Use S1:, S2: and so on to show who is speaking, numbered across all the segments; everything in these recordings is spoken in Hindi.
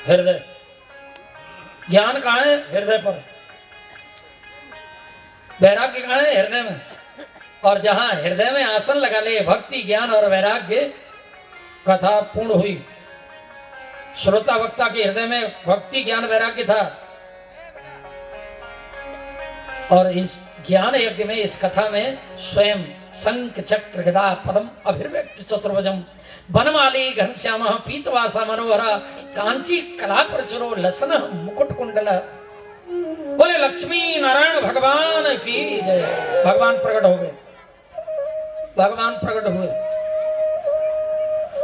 S1: हृदय। ज्ञान कहाँ है? हृदय पर। वैराग्य कहाँ है? हृदय में। और जहां हृदय में आसन लगा ले, भक्ति ज्ञान और वैराग्य, कथा पूर्ण हुई। श्रोता वक्ता के हृदय में भक्ति ज्ञान वैराग्य था, और इस ज्ञान यज्ञ में, इस कथा में स्वयं शंख चक्र गदा पद्म अभिव्यक्त चतुर्भुजम वनमाली घनश्याम पीतवासा मनोहरा कांची कला प्रचुरो लसन मुकुट कुंडल। बोले लक्ष्मी नारायण भगवान की जय। भगवान प्रकट हो गए, भगवान प्रकट हुए।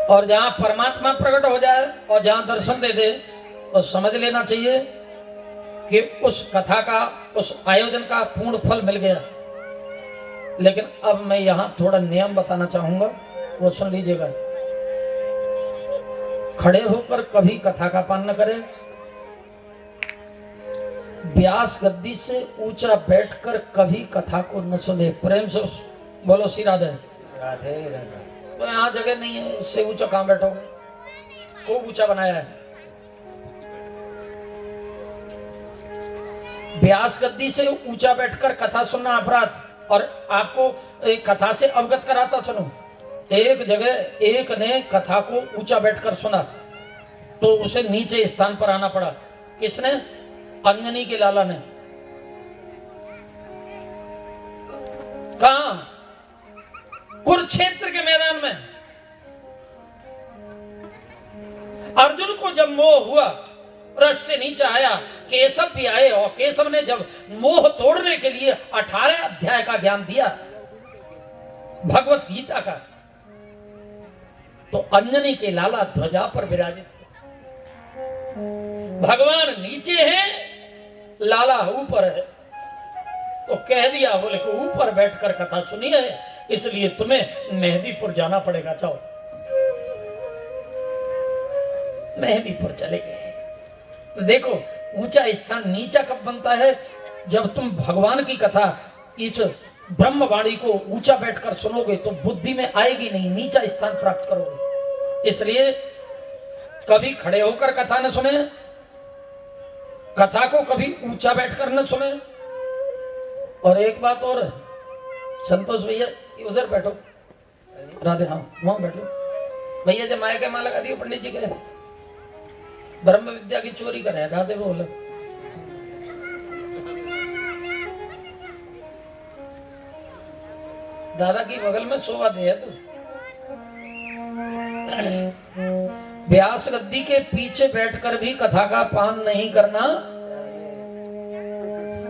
S1: और जहां परमात्मा प्रकट हो जाए और जहां दर्शन दे दे, तो समझ लेना चाहिए कि उस कथा का, उस आयोजन का पूर्ण फल मिल गया। लेकिन अब मैं यहां थोड़ा नियम बताना चाहूंगा, वो सुन लीजिएगा। खड़े होकर कभी कथा का पान न करें। व्यास गद्दी से ऊंचा बैठकर कभी कथा को न सुने। प्रेम से बोलो श्री राधे राधे राधे। तो यहाँ जगह नहीं है, इससे ऊंचा कहां बैठोगे? खूब ऊंचा बनाया है। व्यास गद्दी से ऊंचा बैठकर कथा सुनना अपराध। और आपको एक कथा से अवगत कराता सुनो। एक जगह एक ने कथा को ऊंचा बैठकर सुना, तो उसे नीचे स्थान पर आना पड़ा। किसने? अंजनी के लाला ने। कहा? कुरुक्षेत्र के मैदान में। अर्जुन को जब मोह हुआ, रथ से नीचे आया, केशव भी आए, और केशव ने जब मोह तोड़ने के लिए 18 अध्याय का ज्ञान दिया भगवत गीता का, तो अंजनी के लाला ध्वजा पर विराजित थे। भगवान नीचे हैं, लाला ऊपर है। तो कह दिया, बोले कि ऊपर बैठकर कथा सुनी है, इसलिए तुम्हें मेहंदीपुर जाना पड़ेगा। जाओ। मेहंदीपुर चले गए। देखो, ऊंचा स्थान नीचा कब बनता है? जब तुम भगवान की कथा, इस ब्रह्मवाणी को ऊंचा बैठकर सुनोगे तो बुद्धि में आएगी नहीं, नीचा स्थान प्राप्त करोगे। इसलिए कभी खड़े होकर कथा न सुने, कथा को कभी ऊंचा बैठकर न सुने। और एक बात और है, संतोष भैया उधर बैठो, राधे, हाँ वहां बैठो भैया। जब माया के माँ लगा दियो पंडित जी के, ब्रह्म विद्या की चोरी करे। राधे बोले। दादा की बगल में शोभा दे है। तो व्यास गद्दी के पीछे बैठकर भी कथा का पान नहीं करना।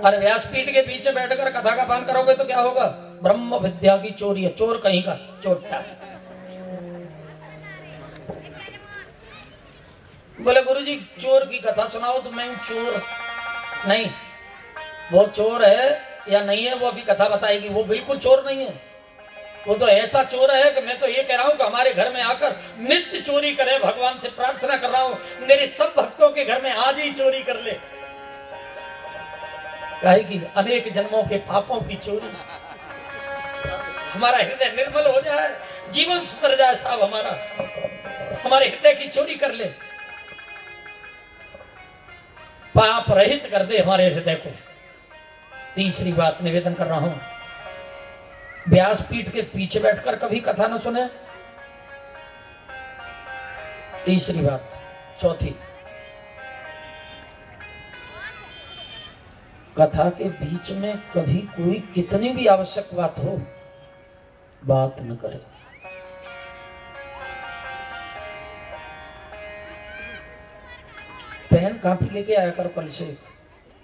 S1: अरे व्यासपीठ के पीछे बैठकर कथा का पान करोगे तो क्या होगा? ब्रह्म विद्या की चोरी है। चोर कहीं का चोटा। बोले गुरुजी चोर की कथा सुनाओ, तो मैं चोर नहीं। वो चोर है या नहीं है वो अभी कथा बताएगी। वो बिल्कुल चोर नहीं है, वो तो ऐसा चोर है कि मैं तो ये कह रहा हूं कि हमारे घर में आकर नित्य चोरी करे। भगवान से प्रार्थना कर रहा हूं मेरे सब भक्तों के घर में आज ही चोरी कर ले। काहे की? अनेक जन्मों के पापों की चोरी। हमारा हृदय निर्मल हो जाए, जीवन सुधर जाए साहब हमारा, हमारे हृदय की चोरी कर ले, पाप रहित कर दे हमारे हृदय को। तीसरी बात निवेदन कर रहा हूं, व्यासपीठ के पीछे बैठकर कभी कथा न सुने। तीसरी बात। चौथी, कथा के बीच में कभी कोई कितनी भी आवश्यक बात हो, बात न करे। पेन कॉपी लेके आया करो कल से।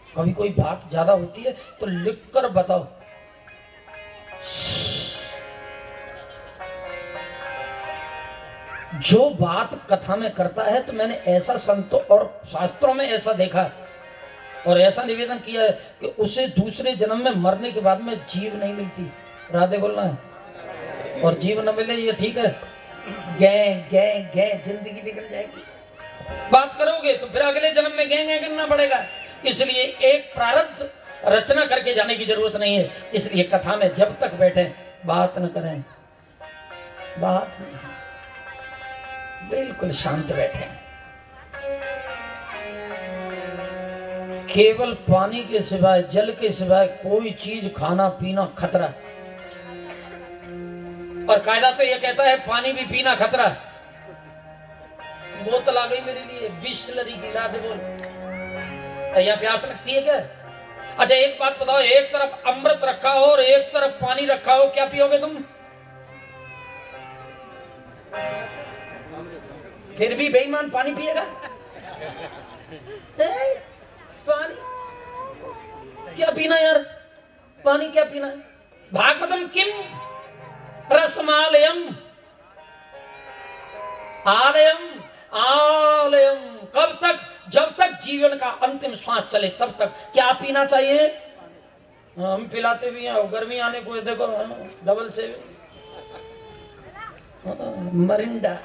S1: कभी कोई बात ज्यादा होती है तो लिख कर बताओ। जो बात कथा में करता है, तो मैंने ऐसा संतों और शास्त्रों में ऐसा देखा और ऐसा निवेदन किया है कि उसे दूसरे जन्म में मरने के बाद में जीव नहीं मिलती। राधे बोलना है। और जीव न मिले ये ठीक है, गैं गैं गैं जिंदगी निकल जाएगी। बात करोगे तो फिर अगले जन्म में गैं गैं करना पड़ेगा। इसलिए एक प्रारब्ध रचना करके जाने की जरूरत नहीं है। इसलिए कथा में जब तक बैठे बात न करें, बात नहीं, बिल्कुल शांत बैठे। केवल पानी के सिवाय, जल के सिवाय कोई चीज खाना पीना खतरा। और कायदा तो ये कहता है पानी भी पीना खतरा। बोतल आ गई मेरे लिए बिस्लरी की, ला दे बोल। यहाँ प्यास लगती है क्या? अच्छा एक बात बताओ, एक तरफ अमृत रखा हो और एक तरफ पानी रखा हो, क्या पियोगे तुम? फिर भी बेईमान पानी पिएगा? पानी क्या पीना यार, पानी क्या पीना है? भागवतम किम रसमालयम आलयम आलयम। कब तक? जब तक जीवन का अंतिम श्वास चले तब तक। क्या पीना चाहिए? हम पिलाते भी हैं, गर्मी आने को देखो डबल से मरिंडा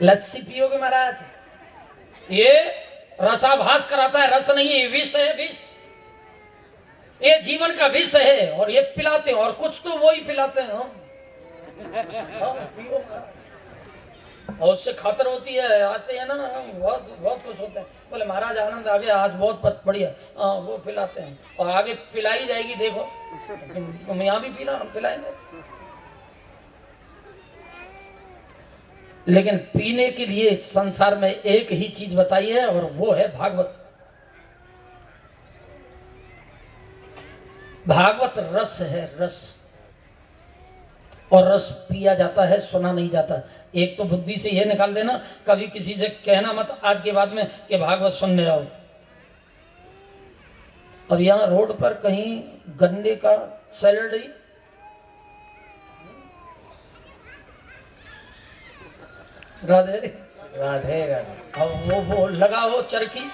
S1: लस्सी पियोगे महाराज, ये रसाभास कराता है, रस नहीं है, विष है, विष। ये जीवन का विष है और ये पिलाते हैं, और कुछ तो वो ही पिलाते हैं। हम पियो महाराज, और उससे खातर होती है। आते हैं ना, बहुत बहुत कुछ होता है। बोले महाराज आनंद आ गया आज, बहुत बढ़िया। हाँ वो पिलाते हैं और आगे पिलाई जाएगी। देखो तुम यहाँ भी पीना, हम पिलाएंगे। लेकिन पीने के लिए संसार में एक ही चीज बताई है और वो है भागवत। भागवत रस है, रस। और रस पिया जाता है, सुना नहीं जाता। एक तो बुद्धि से यह निकाल देना, कभी किसी से कहना मत आज के बाद में कि भागवत सुनने आओ। और यहां रोड पर कहीं गन्ने का सैलड, राधे राधे राधे, और वो लगा हो चरखी,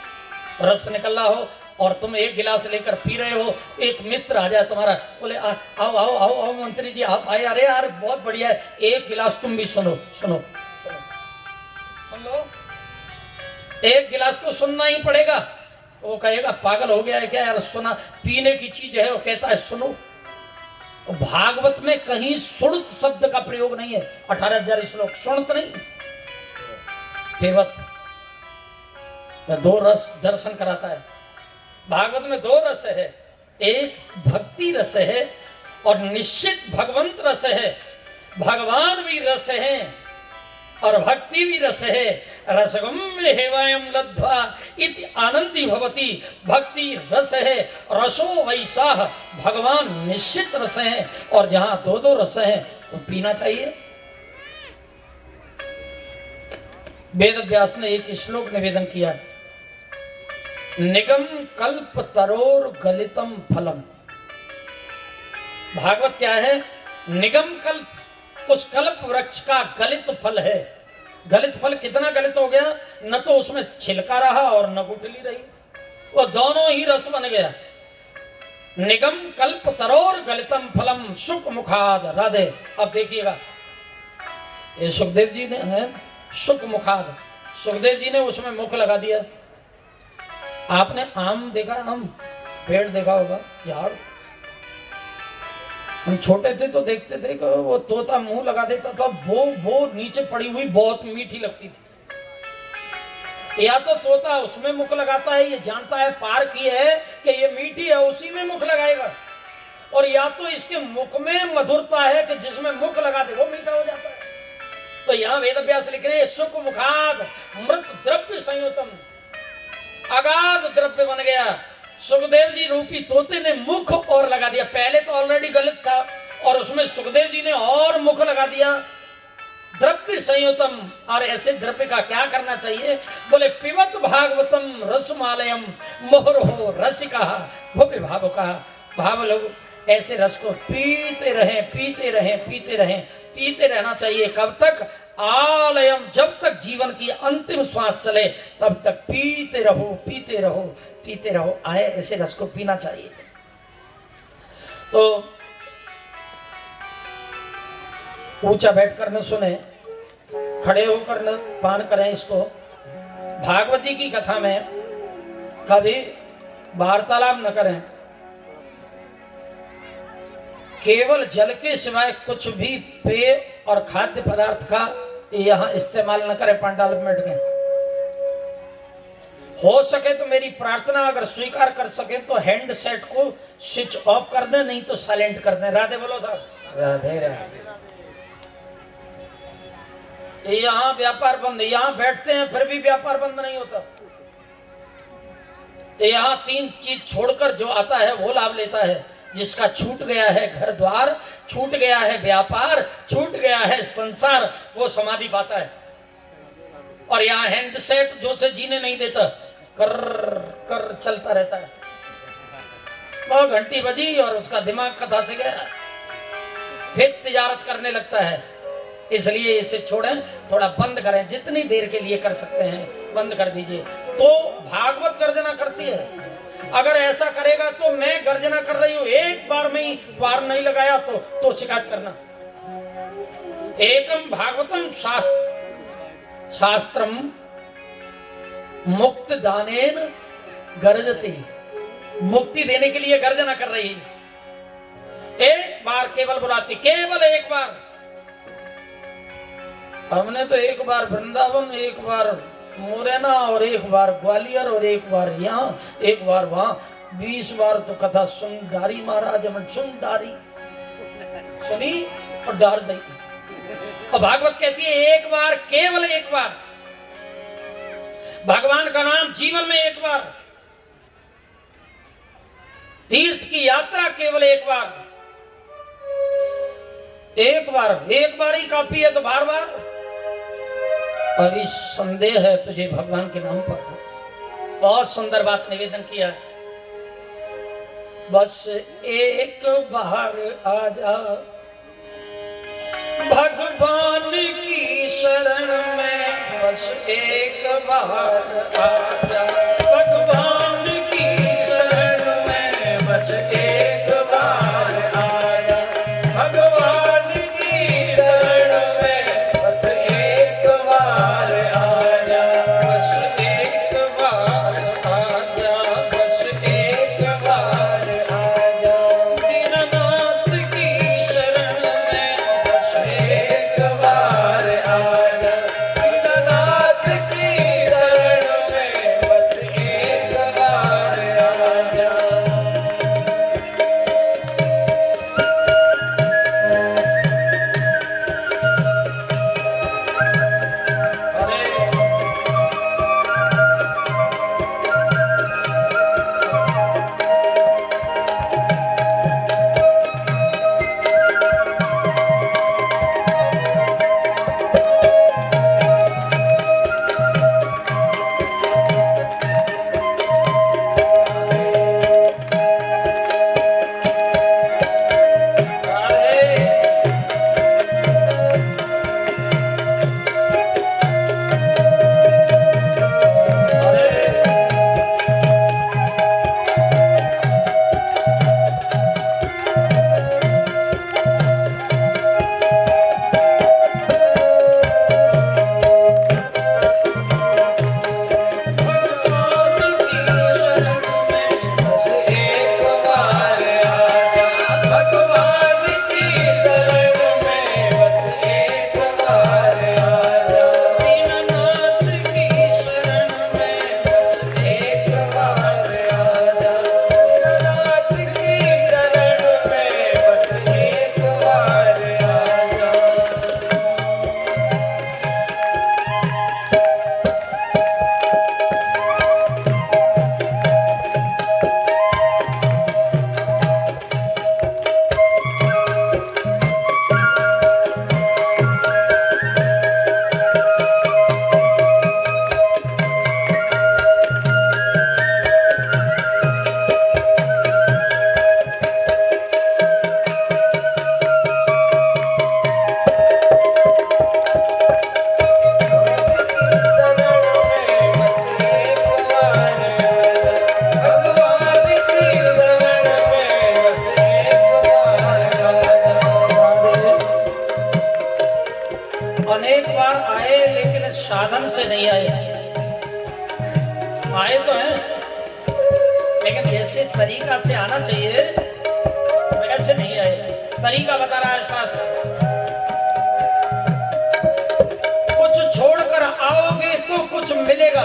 S1: रस निकल रहा हो और तुम एक गिलास लेकर पी रहे हो। एक मित्र आ जाए तुम्हारा, बोले आओ आओ आओ आओ मंत्री जी आप आए, अरे यार बहुत बढ़िया है, एक गिलास तुम भी सुनो सुनो सुनो सुन लो। एक गिलास तो सुनना ही पड़ेगा। वो कहेगा पागल हो गया है क्या यार, सुना पीने की चीज है। वो कहता है सुनो। भागवत में कहीं सुणत शब्द का प्रयोग नहीं है। 18,000 श्लोक, सुणत नहीं, केवत। दो रस दर्शन कराता है। भागवत में दो रस है, एक भक्ति रस है और निश्चित भगवंत रस है। भगवान भी रस है और भक्ति भी रस है। रसगम्य हेवायम लब्ध्वा इति आनंदी भवति। भक्ति रस है, रसो वैसा, भगवान निश्चित रस है। और जहां दो दो रस है तो पीना चाहिए। वेद व्यास ने एक श्लोक निवेदन किया, निगम कल्प तरोर गलितम फलम। भागवत क्या है? निगम कल्प, उस कल्प वृक्ष का गलित फल है। गलित फल कितना गलित हो गया, न तो उसमें छिलका रहा और न गुठली रही, वो दोनों ही रस बन गया। निगम कल्प तरोर गलितम फलम सुख मुखाद। राधे। अब देखिएगा, ये सुखदेव जी ने है, सुख मुखाद। सुखदेव जी ने उसमें मुख लगा दिया। आपने आम देखा, आम पेड़ देखा होगा यार, हम छोटे थे तो देखते थे कि वो तोता मुंह लगा देता था, वो नीचे पड़ी हुई बहुत मीठी लगती थी। या तो तोता उसमें मुख लगाता है, ये जानता है पार की है कि ये मीठी है, उसी में मुख लगाएगा। और या तो इसके मुख में मधुरता है कि जिसमें मुख लगा दे वो मीठा हो जाता है। तो यहाँ वेद व्यास लिख रहे हैं, सुख मुखाद मृत द्रव्य संयुतम, अगाध द्रव्य बन गया। सुखदेव जी रूपी तोते ने मुख और लगा दिया। पहले तो ऑलरेडी गलत था और उसमें सुखदेव जी ने और मुख लगा दिया। द्रव्य संयुतम। और ऐसे द्रव्य का क्या करना चाहिए? बोले पिबत भागवतम रसमालयम मोहरो रसिका भव्य भावुका। भाव लोग ऐसे रस को पीते रहें, पीते रहें, पीते रहें, पीते रहना चाहिए। कब तक? आलयम, जब तक जीवन की अंतिम श्वास चले तब तक पीते रहो, पीते रहो, पीते रहो। आए ऐसे रस को पीना चाहिए। तो ऊंचा बैठकर न सुने, खड़े होकर न पान करें इसको। भागवती की कथा में कभी वार्तालाप न करें। केवल जल के सिवाय कुछ भी पेय और खाद्य पदार्थ का यहाँ इस्तेमाल न करें। पंडाल में बैठ के हो सके तो मेरी प्रार्थना अगर स्वीकार कर सके तो हैंड सेट को स्विच ऑफ कर दे, नहीं तो साइलेंट कर दे। राधे बोलो साहब।
S2: राधे राधे।
S1: यहाँ व्यापार बंद, यहाँ बैठते हैं फिर भी व्यापार बंद नहीं होता। यहाँ 3 चीज छोड़कर जो आता है वो लाभ लेता है। जिसका छूट गया है घर द्वार, छूट गया है व्यापार, छूट गया है संसार, वो समाधि पाता है। और यहाँ हैंडसेट जो से जीने नहीं देता, कर कर चलता रहता है। वो घंटी बजी और उसका दिमाग कथा से गया, फिर तिजारत करने लगता है। इसलिए इसे छोड़ें, थोड़ा बंद करें, जितनी देर के लिए कर सकते हैं बंद कर दीजिए। तो भागवत गर्जना करती है। अगर ऐसा करेगा तो मैं गर्जना कर रही हूं, एक बार में ही पार नहीं लगाया तो शिकायत करना। एकम भागवतम शास्त्रम मुक्त दानेन गर्जती, मुक्ति देने के लिए गर्जना कर रही है। एक बार केवल बुलाती, केवल एक बार। हमने तो एक बार वृंदावन, एक बार मुरैना और एक बार ग्वालियर और एक बार यहाँ, एक बार वहां, 20 बार तो कथा सुन डारी महाराज, हमने सुन डारी सुनी और डार दी। और भागवत कहती है एक बार, केवल एक बार। भगवान का नाम जीवन में एक बार, तीर्थ की यात्रा केवल एक बार। एक बार ही काफी है, तो बार बार। अभी संदेह है तुझे भगवान के नाम पर। बहुत सुंदर बात निवेदन किया। बस एक बार आजा भगवान की शरण में, बस एक बार आजा भगवान की शरण में, बस एक बार आजा भगवान की शरण में, बस एक बार आजा, बस एक बार आजा, बस एक बार आजा दीननाथ की शरण में, बस एक बार आजा दीननाथ की शरण में, बस एक बार आजा। अनेक बार आए लेकिन साधन से नहीं आए। आए तो हैं लेकिन जैसे तरीका से आना चाहिए वैसे नहीं आए। तरीका बता रहा है शास्त्र। कुछ छोड़कर आओगे तो कुछ मिलेगा,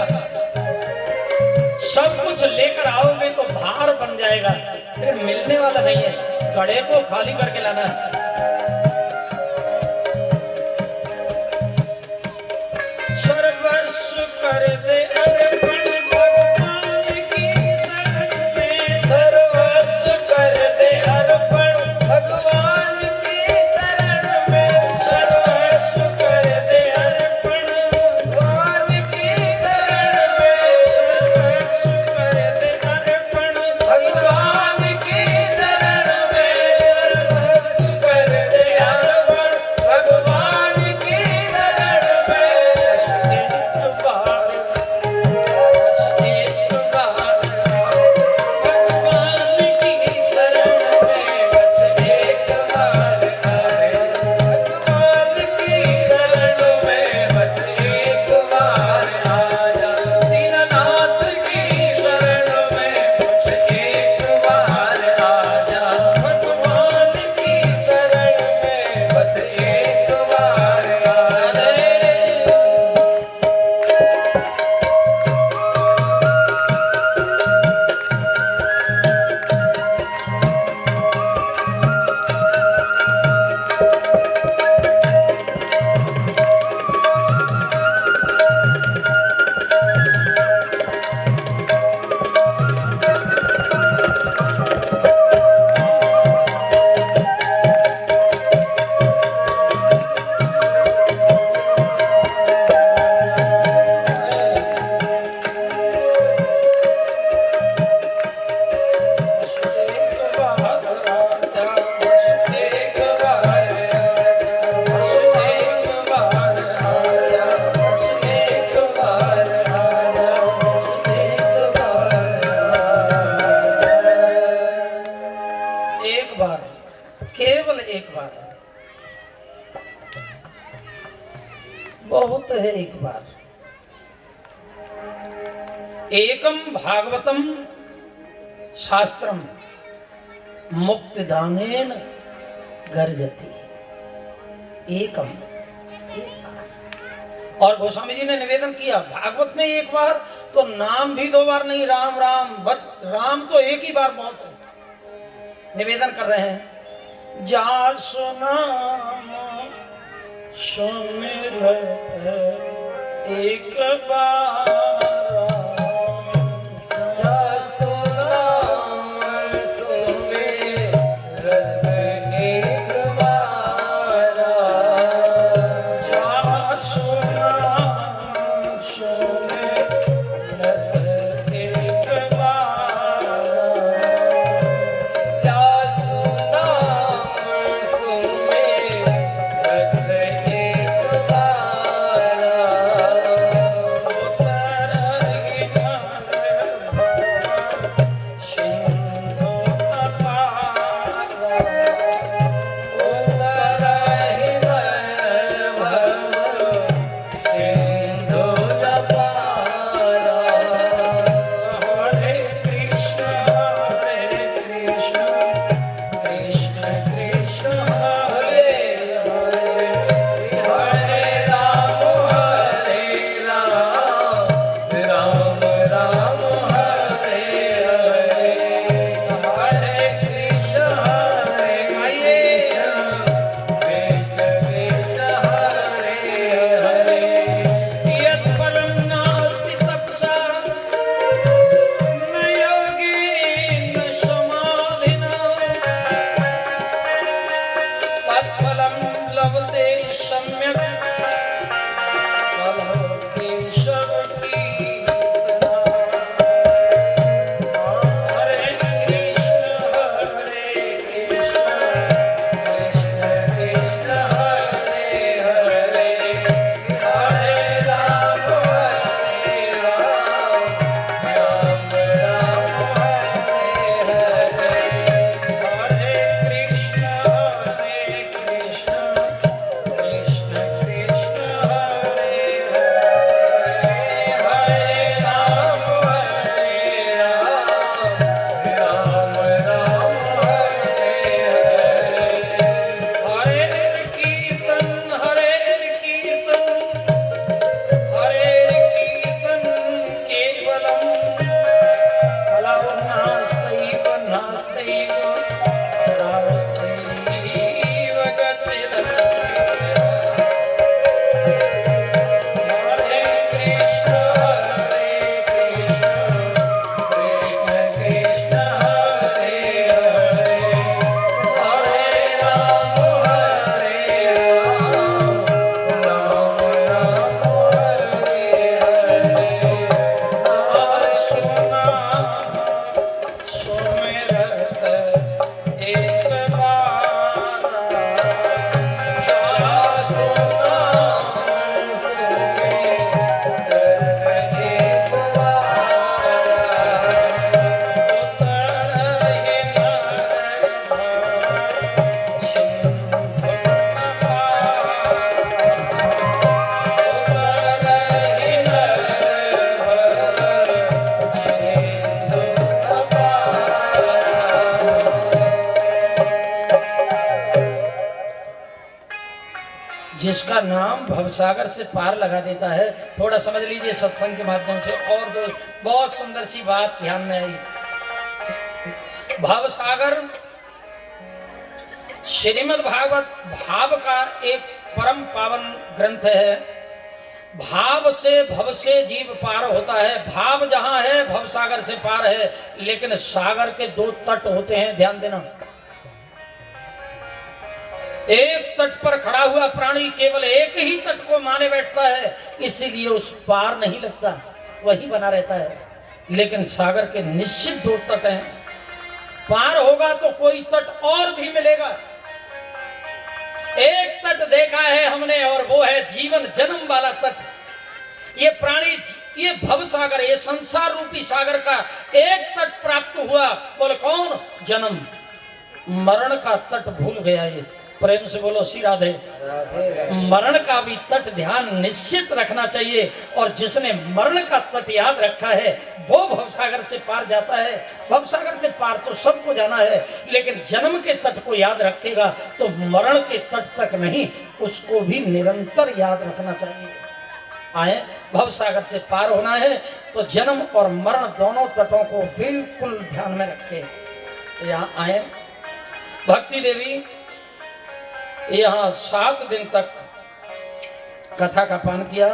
S1: लेकर आओगे तो भार बन जाएगा, फिर मिलने वाला नहीं है। घड़े को खाली करके लाना है। सर्वस्व कर दे अर्पण भगवान की शरण में, सर्वस्व कर दे अर्पण भगवान की शरण में, सर्वस्व कर दे अर्पण भगवान की शरण में, सर्वस्व कर दे अर्पण भगवान की शरण में, सर्वस्व कर दे अर्पण भगवान की शरण में। एक बार भगवान की शरण में, बस एक बार आए भगवान की शरण में, बस एक बार आ जा दीननाथ की शरण में, बस एक बार आ जा भगवान की शरण में, बस एक बार आ जा। एक बार, केवल एक बार, बहुत है एक बार। एकम भागवतम शास्त्रम मुक्तिदानेन गर्जति। एकम, एक बार। और गोस्वामी जी ने निवेदन किया, भागवत में एक बार तो नाम भी 2 बार नहीं, राम राम, बस राम तो एक ही बार बहुत है। निवेदन कर रहे हैं, जा सुनाम सुमिरत एक बार, जा सुनाम सुमिरत एक बार, जा सुनाम सुमिरत एक बार, सुमिरत एक बार। जिसका नाम भवसागर से पार लगा देता है। थोड़ा समझ लीजिए सत्संग के माध्यम से। और दो बहुत सुंदर सी बात ध्यान में आई। भवसागर श्रीमद् भागवत भाव का एक परम पावन ग्रंथ है। भाव से भव से जीव पार होता है। भाव जहां है भवसागर से पार है। लेकिन सागर के दो तट होते हैं, ध्यान देना। एक तट पर खड़ा हुआ प्राणी केवल एक ही तट को माने बैठता है, इसीलिए उस पार नहीं लगता, वही बना रहता है। लेकिन सागर के निश्चित दो तट हैं। पार होगा तो कोई तट और भी मिलेगा। एक तट देखा है हमने और वो है जीवन जन्म वाला तट। ये प्राणी, ये भव सागर, ये संसार रूपी सागर का एक तट प्राप्त हुआ। बोले कौन? जन्म। मरण का तट भूल गया। ये प्रेम से बोलो श्री राधे। मरण का भी तट ध्यान निश्चित रखना चाहिए। और जिसने मरण का तट याद रखा है वो भवसागर से पार जाता है। भवसागर से पार तो सबको जाना है, लेकिन जन्म के तट को याद रखेगा तो मरण के तट तक नहीं, उसको भी निरंतर याद रखना चाहिए। आए, भवसागर से पार होना है तो जन्म और मरण दोनों तटों को बिल्कुल ध्यान में रखे। यहाँ आए, भक्ति देवी यहाँ 7 दिन तक कथा का पान किया।